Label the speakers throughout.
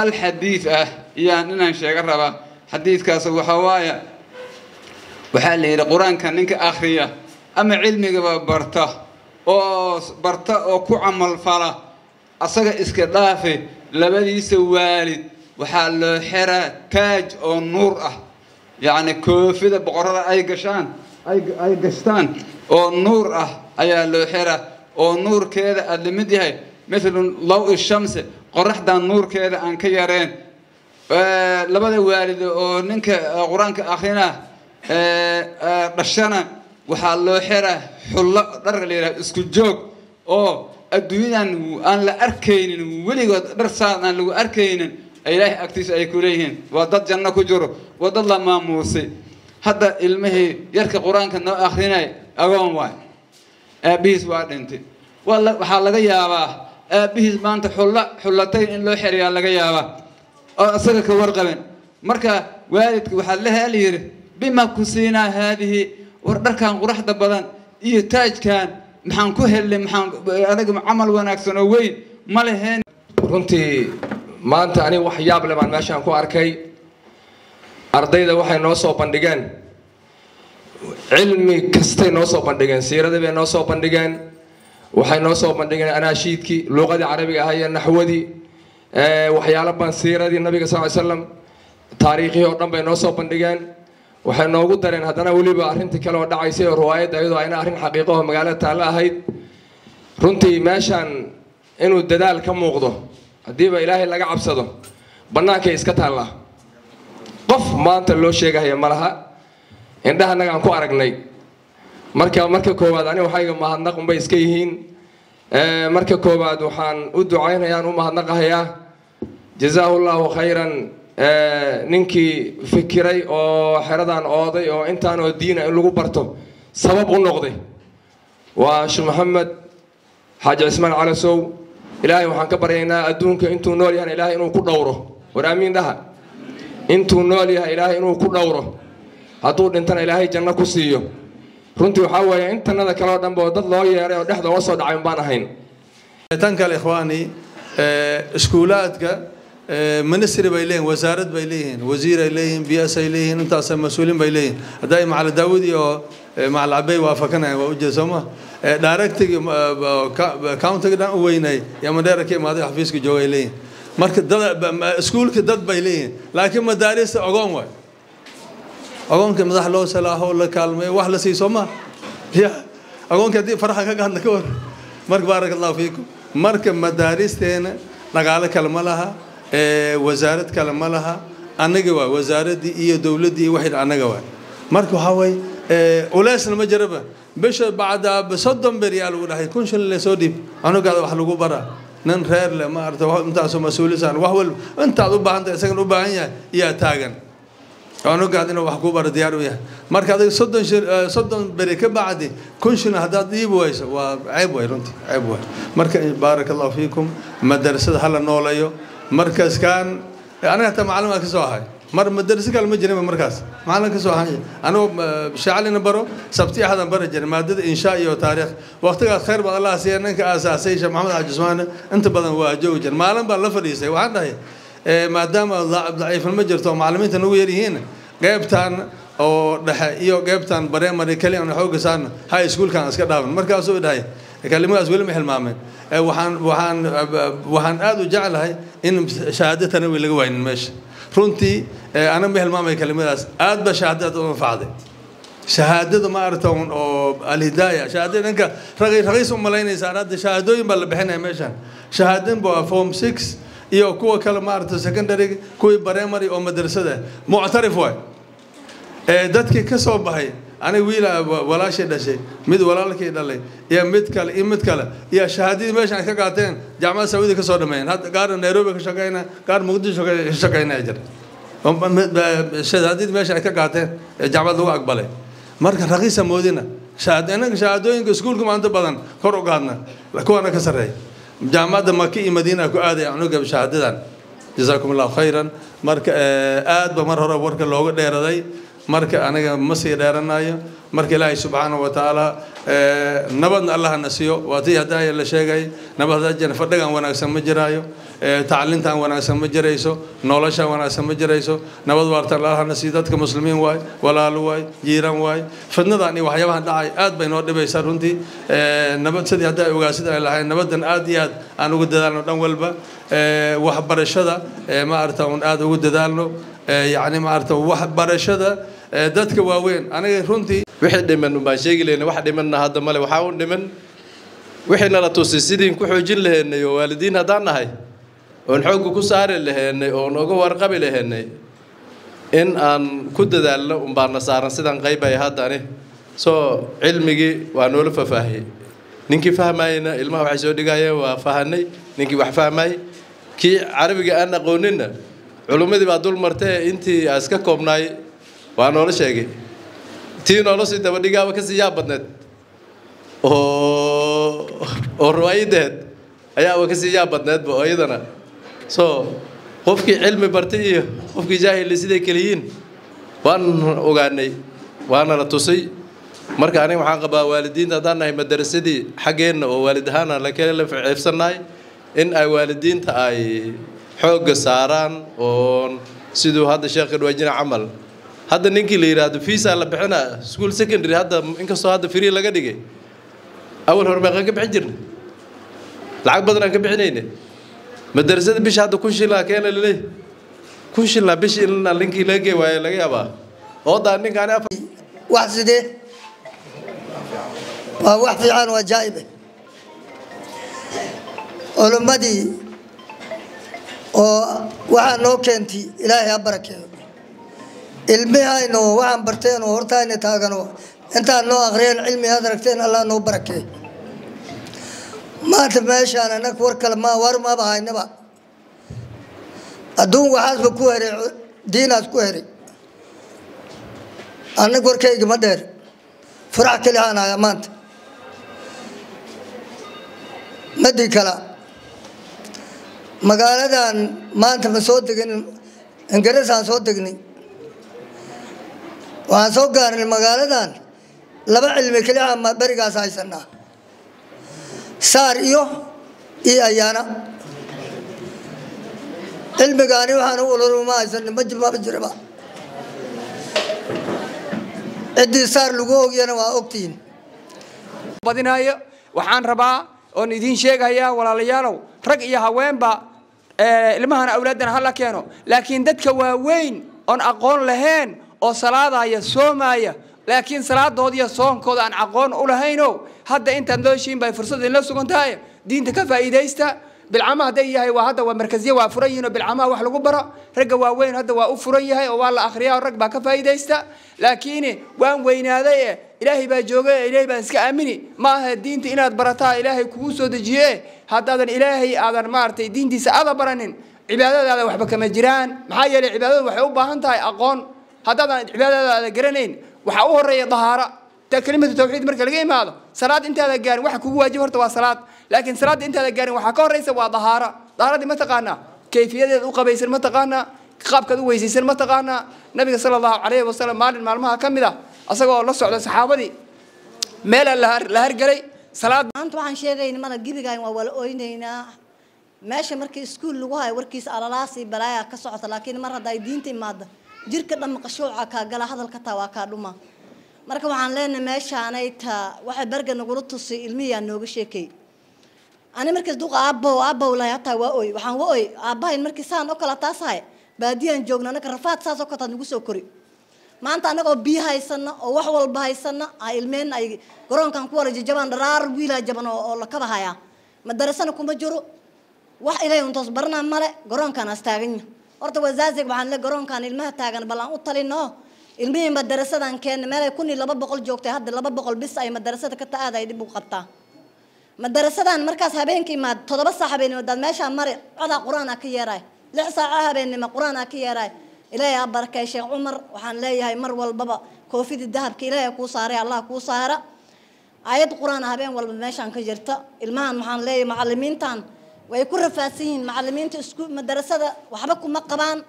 Speaker 1: هل حديث يعني إن شيء قربا حديث كاسو حوايا وحالي القرآن كان إنك آخرية أما علمي برتا أو كعمل فلا أصدق إسكدافي لبدي سوالد وحال حرا تاج أو نور يعني كوفيدة بقرة أي قشتان أو نور أي الحرا أو نور كذا اللي مديها مثل ضوء الشمس قرح دان نور كذا أن كيرين لبدي والد أو نك قرآن أخينا رشنا وحال حرا حلا درجة إسكجوج أو الدنيا أن لا أركين ولي درسان أن لو أركين إلهي أكتس أي كليهن وضد جنة كجرو وضد الله ما موسى هذا علمه يرك القرآن كنا آخرين أقوم واحد بيس واحد أنت والله حال جيابا بيس ما أنت حلتين إن لو حري على جيابا أصلك ورقبن مركا والد وحلها لير بما كسينا هذه وركان قرح دبلان يتاج كان محن كهل محن أنا عمل وناكسون وين ما لهن
Speaker 2: runtii maanta ani wax yaab leh baan meeshan ku arkay ardayda waxay noo soo bandhigeen cilmi kastay noo soo bandhigeen siiradii bay noo soo bandhigeen waxay noo soo bandhigeen anaashiidkii luqadii carabiga ahaa iyo naxwadii waxyaalo baan siiradii nabiga sallallahu alayhi wasallam taariikhii oo dhan bay noo soo bandhigeen waxay noogu dareen haddana weliba arrintii kale oo dhacaysay oo riwaayadda iyadoo ayna arrin xaqiiqo oo magaalada taalla ahayd runtii meeshan inuu dadaal ka muuqdo haddiiba ilaahay laga cabsado bannaankay iska taallaa qof maanta loo sheegahaya ma laha indhaha annaga aan ku aragnay marka koowaad ani waxayga mahadnaq unbay iska yihiin marka koowaad waxaan u ducaynayaan u mahadnaqahayaa jazaahu allahu khayran ninkii fikiray oo xeradan ooday oo intaan oo diina in lagu barto sabab u noqday waa sheekh maxamed xaaji cismaan calasow ilaahay waxaan ka baryaynaa adduunka intuu nool yahay ilaahay inuu ku dhowro war aamiin dhaha intuu nool yahay ilaahay inuu ku dhowro hadduu dhintana ilaahay janno ku siiyo runtii waxaa weeye intanada kale oo dhanba dad loo yeeray oo dhexda uga soo dhacay baan ahayn
Speaker 3: tan kale ikhwaani iskuulaadka ministry bay leeyihiin wasaarad bay leeyihiin wasiir ay leeyihiin biyaas ay leeyihiin intaas mas'uuliin bay leeyihiin haday macallin daawud iyo macallin abay waafakanay waa u jeesoma directigi county dan u weynay ya madara ka imaaday xafiiska joogay leeyihiin marka dad iskuulka dad bay leeyihiin laakiin madaarista ogoon way ogoonka madax loo salaaho la kaalmay wax la siiso ma ya ogoonka hadii faraha ka hadla ka war marka barakallahu fiikum marka madaaristeena dhaqaale kale ma laha wasaarad kale ma laha anaga waa wasaaradii iyo dawladii waxay anaga waa marka waxa way ulaasna ma jaraba bisha baada بصدم بريال ولا هيكون شل اللي سوديب أنا قاعد أحلقه برا نن خير له ما أعرف أنت أسمع مسؤول سان وهو أنت أضبع أنت سكن أضبع يا تاجن أنا قاعد إنه بحكوا برا ديار وياه مركز صدم بريك بعدي كل شيء هذا ديب ويس وعيب ويرنت عيب وير مركز بارك الله فيكم مدرسة هلا نوليو مركز كان أنا حتى معلم أكسوه هاي مدرسة كلمة جنب مركز معلم كسوه هاي أنا شعلنا برو سبتي أحد برا جنب مادة إنشائي وتاريخ وقتها خير بعد الله سيرنا كأساسي شيخ محمد عجزمان أنت بدن واجو جن معلم بالله فريسة وعندنا هي ما دام ضعيف المجر تو معلمين تنويري هنا قيبتان أو إيو قيبتان بريم مريكلي أنا حوق سان هاي سكول كان أسكت دافن مركز سوي ده كلمة أسوي محل مامن وحن أدو جعل هاي إن شهادة تنوي لجوين مش runtii ana mehelmaamay kalimadaas aad ba shahaadada u faacday shahaadada ma artoon oo alhidaaya shahaadada ninka raqiis u malaynaysa aad shahaadooyin bal bixinay meeshan shahaadin baa form 6 iyo kuwa kale ma arto secondary kuwa primary oo madrasada mu'tarif way dadkii ka soo baxay أنا ويلا ولا شيء ده شيء مد ولا لك يدلي يا مد كله مد كله يا شهادي ماشي عن كقاتين جامعة سعودية كسر مين هذا قار نيروبي كشقينا قار مقدس كشقينا أجر شهادي ماشي عن كقاتين جامعة لو أقبله مركز رئيس مودينا شهادنا شهادوين كسكولكم أنت بدن كرو قارنا لكونا كسر هاي جامعة مكي مدينة كأدي عنو قبل شهادتنا جزاكم الله خيرا مركز آد بمرة ورك اللوجو دير ذي marka aniga ma sii dheeranayo marka ilaahay subxaanahu wa tacaala nabadna allah nasiyo waa tii hadda la sheegay nabad hadan fadhigan wanaagsan ma jiraayo tacliintan wanaagsan ma jirayso nolosha wanaagsan ma jirayso nabad waarta allah nasiyo dadka muslimiin waay walaalo waay jiiraan waay fidnadan iyo waxyaabaha dhacay aad bay noo dhibaysaa runtii nabad sidii hadda ay ogaasida ay lahayn nabadan aad iyo aad aan ugu dadaalno dhan walba waxbarashada ma aragta un aad ugu dadaalno يعني ما أعرف وبرشة دتك واوين أنا رنتي
Speaker 4: وحد من باشيء لنا واحد من هذا ماله وحاول من وحنا لا توسيسيدين كحوجين لهن والدين هذانا هاي ونحوق كسار لهن ونوجو ورقب لهن إن كد ذل ومبارنا صار سيدان غيبة هذا أنا علمي ونول ففاهي نينكي فهمينا علمه وحسود جاية وفهمني نينكي وحفهمي كي عربي أنا قوننا علومدي بعد دول مرتين أنتي أسكا كوبناي وأنا ولا شيء تين ولا شيء تبغى دقيقة وكسي بدنت أو روايدات أيا وكسي بدنت بأيضنا قفك علم برتيه قفك جاهل لسيد كليين وأنا أغني وأنا لا تصي مركا أنا محاقبة والدين هذانا هي مدرستي حقين ووالدهانا لكن في عفسناي إن أي والدين تأي حوق ساران وسيدو هذا الشيخ الواجنا عمل هذا نينكي اللي هذا فيسا اللي بحنا سكول سكندري هذا إنك صو هذا فري لقى دقي أول هربا كيف حجرنا العقد بدنا كيف حنينه مدرسة بيش هذا كل شيء لا كان ليه كل شيء لا بيش إلنا لينكي لقى ولا أبا هذا نينك أنا
Speaker 5: واحد ده واحد في عن وجايبه علمدي وعن نوكنتي إلهي أبركه علمي هاي نو وعن برتين وهرتاني تاغنو انت نو أغرين علمي هذا ركتين الله نو بركه ما تماشي أنا نكور كلمة ورما بهاي نبا أدون وحاسب كوهري ديناس كوهري أنا نكور كيك مدير فرع كلي أنا يا مانت مدي كلا مقالة ما أنت مسود دقني إنجلس عن صوت دقني وعن صوت قارن المقالة لبع علمي كلي عم برجع سايسنا صار إيه أيانا علمي قاني وحنا أولو ما يسن ما بجربا عدي صار لقوق ينا وأكتين
Speaker 6: بدينايا وحان ربا أن يدين شيء هيا ولا ليالو رجع هوين با لما هنا أولادنا هلا كانوا لكن دتك وين أن أقول لهن أو صلاة هي سومايا لكن صلاة دودية صوم كود عن عقون أولهينو هذا أنت ندوشين بفرصة الناس كنتاي دين تكفى إيديستا بالعمى هديه هي وهذا ومركزية وفريين بالعمى وحلو برا رجع وين هذا وفريه هي ولا آخرية ورجع كفى إيديستا لكن وين هذا إلهي بجوجه إلهي بسك أمني ما الدين تينا برتا إلهي كوسو دجيه هذا الإلهي هذا مارتي دين دي سعادة برنين عبادة هذا وحبك مجران محايا العبادة وحبها أنت أقون هذا عبادة هذا جرنين وحقوه الرئي ظهارة كلمة التوحيد مركز الجيم هذا صلاة أنت هذا جاري وحكو واجب هرتوا صلاة لكن صلاة أنت هذا جاري وحكوا الرئيس وظهارة ظهارة دي ما تقانا كيفية الأوقة بيصير ما تقانا قاب كذا ويصير ما تقانا نبي صلى الله عليه وسلم معلومها كم ذا أصلا الله سعد الصحابة دي مال لهر جري صلاة
Speaker 7: أنت وعن شيء ما تجيب جاي ولا أوينينا ماشي مركز سكول لغاية وركيس على راسي بلايا كسعة لكن مرة دا دينتي مادة جير كده مقشوعة كجلا هذا الكتاب كلمة مركب وعن لنا ماشي أنا واحد برجع نقول تصي علمية إنه بشيكي أنا مركز دوق أبا ولا يتا وأوي وحن وأوي أبا المركز سان أكل تاساي بعدين جوجنا نكرفات ساسو كتا نقول كوري ما أنت أنا بيها يسنا أو وحول بها يسنا علمين أي قرون كان كوارج جبان رار ويلا جبان أو لكبها يا مدرسنا كم بجرو واحد إلى يوم تصبرنا ماله قرون كان استاغني أرد وزازك وعن له قرون كان المه تاغن بلان أطلينه المهم مدرسة كان ماله يكون لباب بقول جوكت هذا لباب بقول بس أي مدرسة كتا هذا يدبو قطع مدرسة مركز هبين كي تضبط هبين ودان ماشي مرة هذا قرآن كيراي لحظة هبين ما قرآن كيراي إلهي أبارك يا شيخ عمر وحن لي هاي مر والبابا كوفي الذهب كي إلهي كوساري الله كوسارة آيات القرآن هبين والماشي عن كجرتا المهن وحن لي معلمين تان ويكون رفاسين معلمين تسكو مدرسة وحبكم مقبان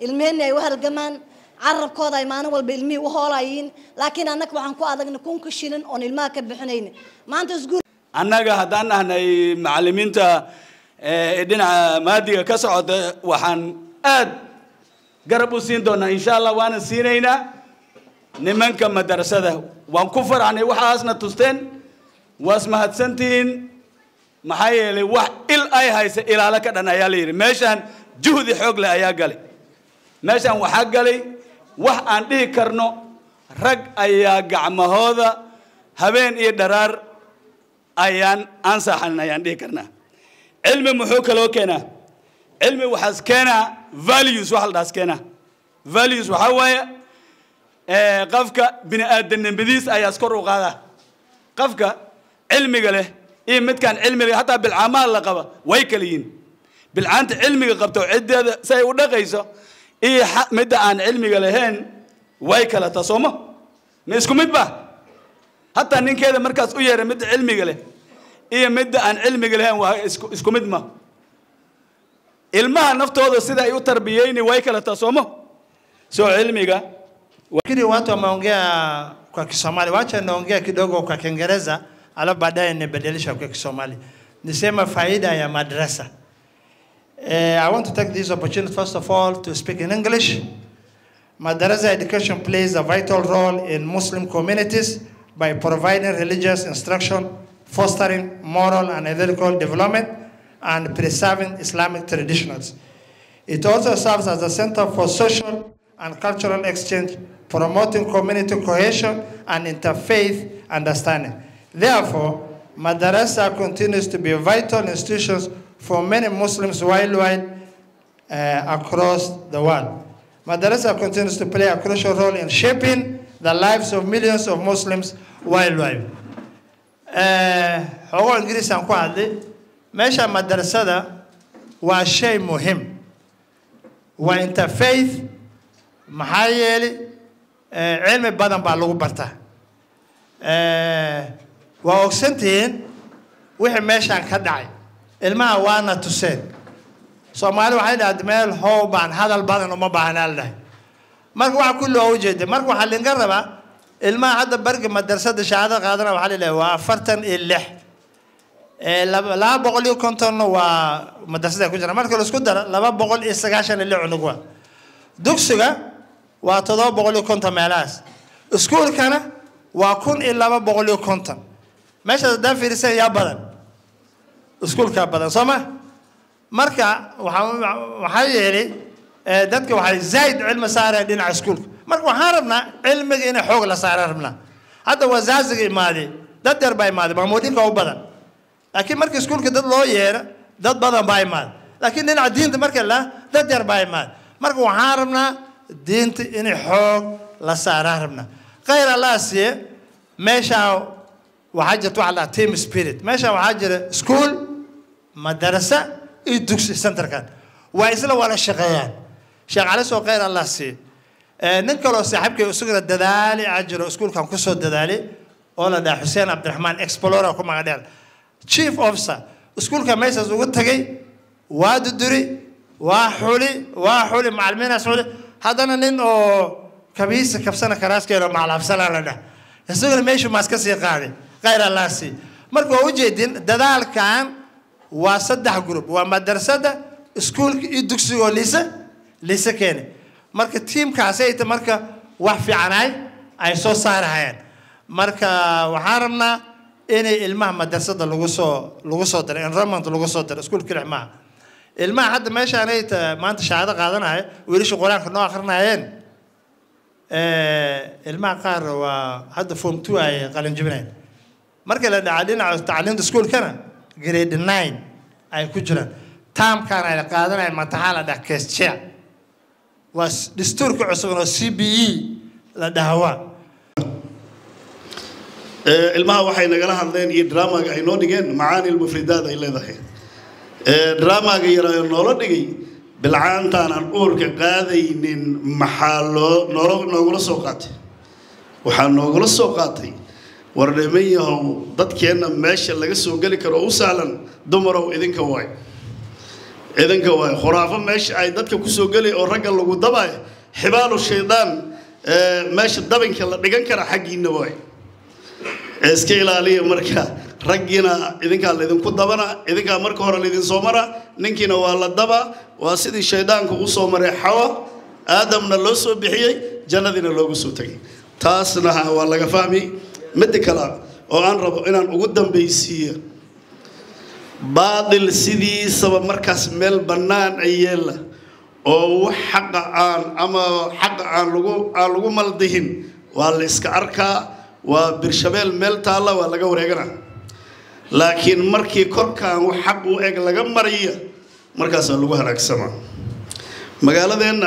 Speaker 7: المهن يوهر الجمان carabkooda ay maalin walba ilmihii u hoolayiin laakiin annaga waxaan ku adagna kunka shilin oon ilmaha ka bixinayna maanta isguul
Speaker 8: annaga haddaan nahnay macallimiinta dhinaca maadiga ka socota waxaan aad garab u siin doonaa insha allah waana siinaynaa nimanka madrasada waan ku faraxnay waxaasna tusteen waas mahadsantihiin maxaa yeelay wax il ay haysa ilaalo ka dhan ayaa la yidhi meeshaan juhdi xoog leh ayaa galay meeshaan waxaa galay wax aan dhihi karno rag ayaa gacmahooda habeen iyo dharaar ayaan ansaxan ayaan dhihi karnaa cilmi muxuu kaloo keenaa cilmi waxaas keenaa values wax la dhaas keenaa values waxaa waaye qofka bini aadanimadiis ayaa iskor u qaadaa qofka cilmiga leh iyo midkaan cilmiga hataa bilcaamaha la qaba way kala yihiin bilcaanta cilmiga qabto ciddeeda si ay u dhaqayso iyo midda aan cilmiga lahayn way kala tasoomo ma isku mid ba hataa ninkeeda markaas u yeeray midda cilmiga leh iyo midda aan cilmiga lahayn waa isku mid ma ilmaha naftooda sida ay u tarbiyeyni way kala tasoomo soo cilmiga
Speaker 9: Kile watu wameongea kwa Kisomali, wacha naongea kidogo kwa Kiingereza, alafu baadaye nibadilisha kwa Kisomali. Nisema faida ya madrasa. I want to take this opportunity first of all to speak in English. Madrasa education plays a vital role in Muslim communities by providing religious instruction, fostering moral and ethical development, and preserving Islamic traditions. It also serves as a center for social and cultural exchange, promoting community cohesion and interfaith understanding. Therefore, madrasa continues to be vital institutions for many Muslims worldwide across the world. Madrasa continues to play a crucial role in shaping the lives of millions of Muslims worldwide. Xogo Ingiriis aan ku hadlay meesha madrasada waa shay muhiim waa interfaith maxaa yeelay cilmi badan baa lagu bartaa waa ogsantihiin wixii meeshaan ka dhacay ilmaha waana tuseen Soomaali waxay dhahday meel hoow baan hadal badan uma baahnaa lahayn marka waxa kulli oo jeeday marka waxa laga rabaa ilmaha hadda barga madrasada shahaada qaadana waxa leeyahay waa 46 laba boqol iyo konton waa madrasada ku jira marka la isku daro 296 cunug waa dugsiga waa 750 meelaas iskuulkana waa 1250 meesha dad fiirsan yaa badan iskuulka badan Soomaa marka waxa yeelay dadka waxay zaid cilmi saareen dhinaca iskuulka marka waxaan rabnaa cilmiga in xoog la saaro rabnaa hadda wasaaziga imaade dad yar baa imaade maamuudinka u badan laakiin marka iskuulka dad loo yeero dad badan baa imaade laakiin dhinaca diinta marka la dad yar baa imaade marka waxaan rabnaa diinta in xoog la saaro rabnaa khayr Allah siye meesha waxa jirto waxa team spirit meesha waxa jira school madrasa iyo dugsi centerkan waa isla wada shaqeeyaan shaqaale soo khayr Allah siye nin kale oo saaxiibkay isugu dadaali ajiro iskuulkan ku soo dadaali oo la dhahay Hussein Abdurrahman Explorer ku magac dheer chief officer iskuulka meeshaas ugu tagay waa duduri waa xuli macallimiina xuli hadana nin oo kabiisa kabsana karaaskeena macalafsana la dhahay isaguna meeshu maaska sii qaaday khayr Allah si marka oo jeedin dadaalkan waa saddex group waa madrasada iskuulka iyo dugsiga liisa keenay marka teamkaas ay marka wax fiican ay soo saarayaan marka waxaan rabnaa in ilmaha madrasada lagu soo daro enrollment lagu soo daro iskuulka ilmaha ilmaha hadda meeshaan ay maanta shahaado qaadanay wiilasha quraanka noo akhrinayeen ilmaha qaar waa hadda form 2 ay qalin jibinayaan marka la dhacdina tacliinta iskuulkana grade 9 ay ku jiraan taamkan ay qaadanayaan mataxala dhaxkeesha was dastuurka cusub oo CBE la dhawa
Speaker 10: ilmaha waxay nagala hadleen iyo drama-ga ay noo dhigeen macaani mufridaad ay leedahay drama-ga yaraayo noola dhigay bilcaantaan aan uurka qaadaynin maxaa noogula soo qaatay waxaa noogula soo qaatay warnimay yahow dadkeena meesha laga soo gali karo u sahlan dumarow idinka waay khuraafo meesha ay dadka ku soo galay oo ragga lagu dabay حبال الشيطان ماشي الضبن كلا دقن كرا حقي النواي اسكيل عليه مركا رجينا إذا كان لذين كدبنا إذا كان مركا هرا لذين صومرا نكينا والله الضبا واسيد الشيطان كو صومرا حوا آدم نلوسو بحيي جنة نلوسو تجي تاسنا والله كفامي مدكلا وأنا رب إن أقدم بيسير بعض السيدي سبب مركز مل بنان أيلا أو حق عن أما حق عن لغو ملدهن والإسكاركا وبرشبيل مل تالا ولا جوريجنا لكن مركي كركا وحق وإجلا جمرية مركز لغو هناك سما مقالة ذن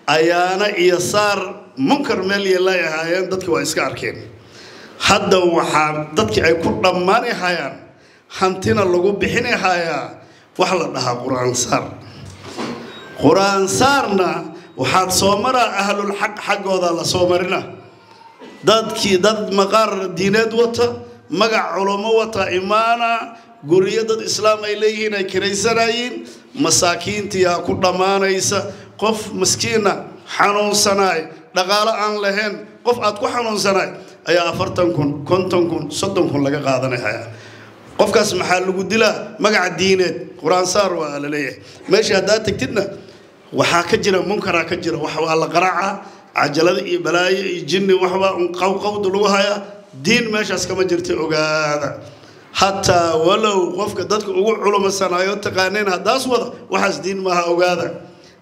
Speaker 10: أيانا يسار منكر مل يلا يهاين دتك وإسكاركين هذا وحاب دتك أي كل دماني هايان هانتنا لغو بحني هايا وحلا لها قرآن صارنا وحاد صومرا أهل الحق حق وذا صومرنا دad مقار دينات وطا مقع علماء وطا إيمانا قرية دad إسلام إليهين أي كريسانايين مساكين تيا كردمان إيسا قف مسكينة حنون سناي دقالة عن لهن قف أتكو حنون سناي أي أفرتنكن كنتنكن صدنكن لقا قادني حيا قف كاس محل قدلا مقع دينات قرآن صار ولا ليه ماشي هدات تكتبنا وحاكجنا منكر كجنا وحوا الله قرعة عجلة بلاي جن وحوا قو دلوها دين ماشي أسكما جرتي أوجادا حتى ولو قف كدتك علوم الصناعات تقانين هداس وضع وحس دين ما أوجادا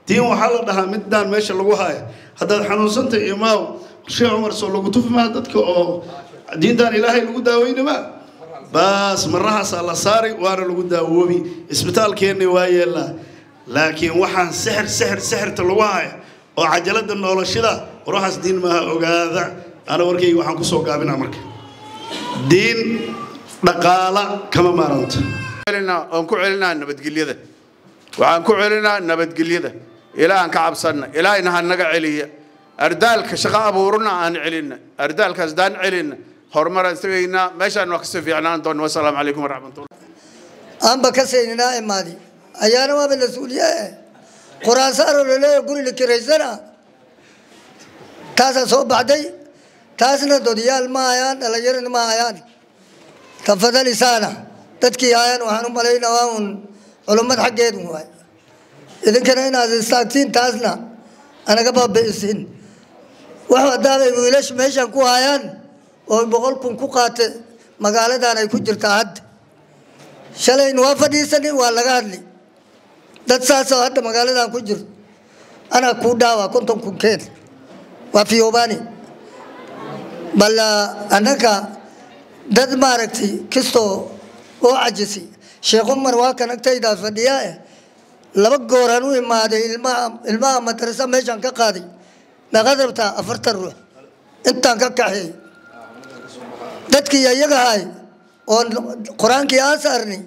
Speaker 10: دين وحلا ده مدان ماشي لوها هذا حنون سنت إمام شيخ عمر صلى الله ما هدتك أو دين دان إلهي لوجدا وين ما بس مرها صار صاري وأنا لوجدا وبي إسبتال كيني وايلا لكن وحن سحر تلواي وعجلة النور الشدة وروح دين ما أوجاذا أنا وركي وحن كسوق قابين أمرك دين نقالة كما مرنت.
Speaker 11: علنا أنكو علنا نبتقلي ذا وعنكو علنا نبتقلي ذا إلى أن كعب صرنا إلى إنها النجع عليا أردالك شقاء بورنا عن علنا أردالك أزدان علنا هرمرا سوينا ماشى نقص في عنان دون والسلام عليكم ورحمة الله.
Speaker 5: أم بكسينا إمادي. أيانا ما بالنسولية قرآن صار ولا يقول لك رجلا تاسا صوب بعدي تاسنا دوديال ما أيان على جرن ما أيان تفضل لسانا تذكي أيان وحنم علينا وان علومات حقيتهم هاي إذا كنا هنا استاكتين تاسنا أنا قبل بيسين وحوى دابي ويلش ماشان كو أيان وبقولكم كو قات مقالة دانا يكون جرتاهد شلي نوافدي سني ولا قادلي dad saas oo hadda magaaladan ku jiro ana ku dhaawa konton ku keen waa fiyoobani balla anaka dad maaragtay kisto oo ajisi sheekh Umar waa kan agtayda fadhiyaa laba gooran u imaaday ilmaha madrasa meeshan ka qaaday ma qadarta 40 ruux intaan ka kaxay dadkii iyaga hay oo quraankii aan saarnay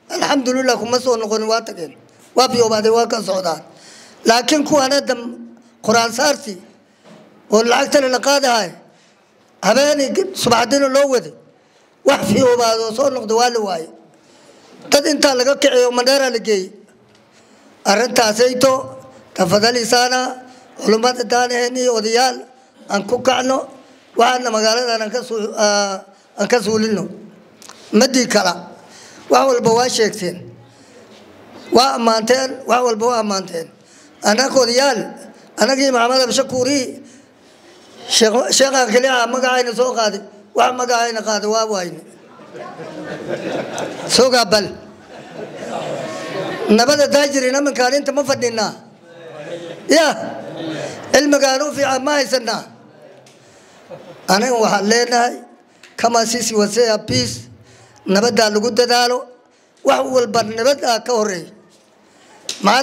Speaker 5: alxamdulillah kuma soo noqon waa tageen وابيو بعد واقع سودان لكن كوانا دم قرآن سارتي والعكس اللي قاده هاي هباني سبعدين اللوذ وحفيو بعد وصول نقدوال واي تد انت لقاك يوم مدارا لجي أرنت عسيتو تفضل لسانا علومات الداني هني وديال أنكو كعنو وعنا مقالة أنكسو لنو مدي كلا وهو البواشيكتين وأمانتين وأول بوا أمانتين أنا كوريال أنا جي معاملة بشكوري شيخ أكليها ما قاعد سوق هذا وما قاعد قاعد وابوين سوق قبل نبذ تاجري نمن كان أنت ما فدينا يا المقالو في ما يسنا أنا وحلينا كما سيسي وسيا بيس نبذ دالو قد دالو وأول بر نبذ كوري ما